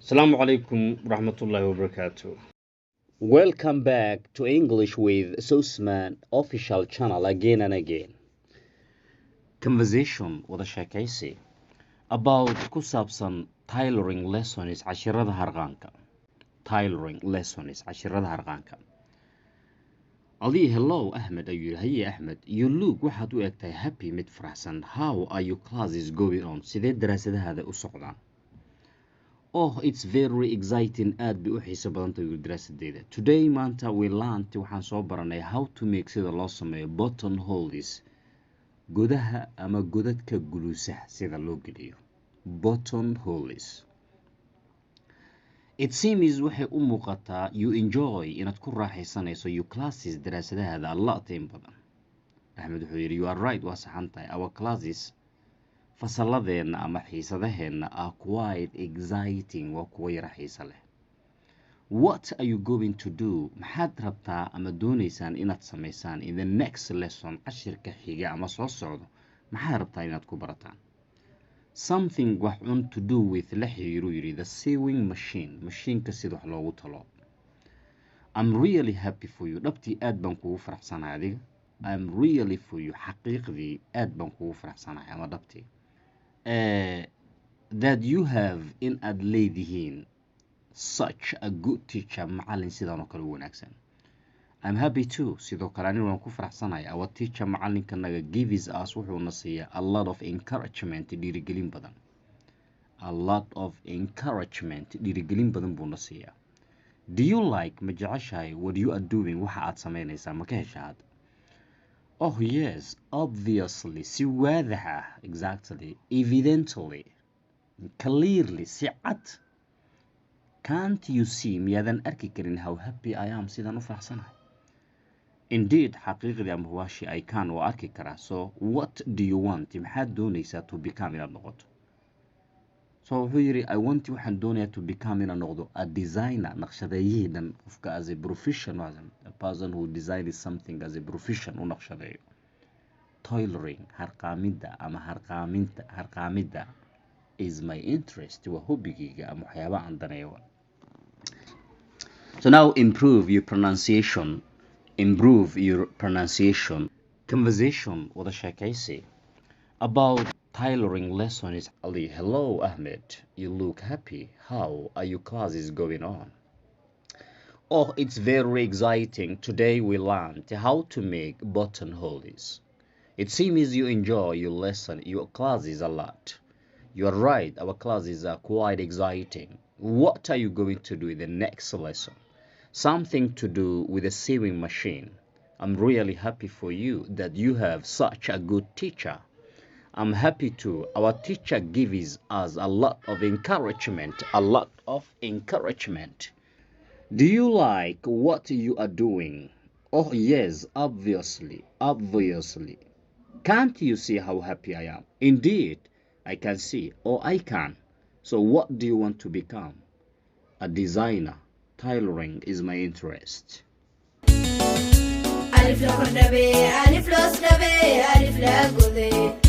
Assalamu alaikum warahmatullahi wabarakatuh. Welcome back to English with Susman official channel again and again. Conversation wada sheekaysi about ku saabsan toilerring lessons cashirada harqaanka. Toilerring lessons cashirada harqaanka. Ali, hello Ahmed, ayuu yiri. Haye Ahmed, you look waxaad u egtahay happy mid faraxsan. How are your classes going on? Sidee daraasadahaada u socdaan? Oh, it's very exciting. Aad bay u xiiso badan tahay daraasadeeda. Today maanta we learned waxaan soo baranay how to make sida loo sameeyo button holes. Gudaha ama godadka guluusaha sida loo geliyo. Button holes. It seems waxay u muuqataa you enjoy inaad ku raaxaysanayso your classes daraasadahaada a lot in badan. Ahmed wuxuu yiri you are right, waa saxan tahay. Our classes fasalladeena ama xiisadaheena are quite exciting, waa kuwa yara xiisa leh. What are you going to do? Maxaad rabtaa ama doonaysaan inaad samaysaan in the next lesson cashirka xiga ama soo socdo? Maxaad rabtaa inaad ku barataan? Something wax un to do with la xiriiru yiri the sewing machine, mashiinka sida wax loogu talo. I'm really happy for you. Dhabtii aad baan kugu faraxsanahay adiga. I'm really for you. Xaqiiqdii aad baan kugu faraxsanahay ama dhabtii. That you have in aad leedihiin such a good teacher, macallin sidaan oo kale u wanaagsan. I'm happy too. Sidoo kale anigu waan ku faraxsanahay. Our teacher macallinkanaga gives us wuxuuna siiyaa a lot of encouragement, dhiirigelin badan. A lot of encouragement, dhiirigelin badan buuna siiyaa. Do you like ma jeceshahay what you are doing waxa aad samaynaysaa ma ka heshaad? Oh yes, obviously, si waadax ah, exactly, evidently, clearly, si cad. Can't you see miyaadan arki karin how happy I am sidaan u faraxsanahay? Indeed, xaqiiqdii ama huwaashi I can waa arki karaa. So, what do you want? Maxaad doonaysaa to become inaad noqoto? So, wuxuu yiri I want waxaan doonayaa to become inaad noqdo a designer, naqshadeeyihiidan qofka as a professional, a person who designs something as a profession u naqshadeeyo. Toilerring, harqaamida ama harqaamida is my interest, waa hobigayga ama waxyaaba aan daneeyo. So now improve your pronunciation. Improve your pronunciation. Conversation wada sheekaysi about toilerring lessons. Ali, hello Ahmed, you look happy. How are your classes going on? Oh, it's very exciting. Today we learned how to make buttonholes. It seems you enjoy your classes a lot. You are right, our classes are quite exciting. What are you going to do in the next lesson? Something to do with the sewing machine. I'm really happy for you that you have such a good teacher. I'm happy too. Our teacher gives us a lot of encouragement. Do you like what you are doing? Oh yes, obviously. Can't you see how happy I am? Indeed, I can see, or I can. So what do you want to become? A designer. Toilerring is my interest. ألف لو كنا بي ألف لو سنا بي ألف لا قذي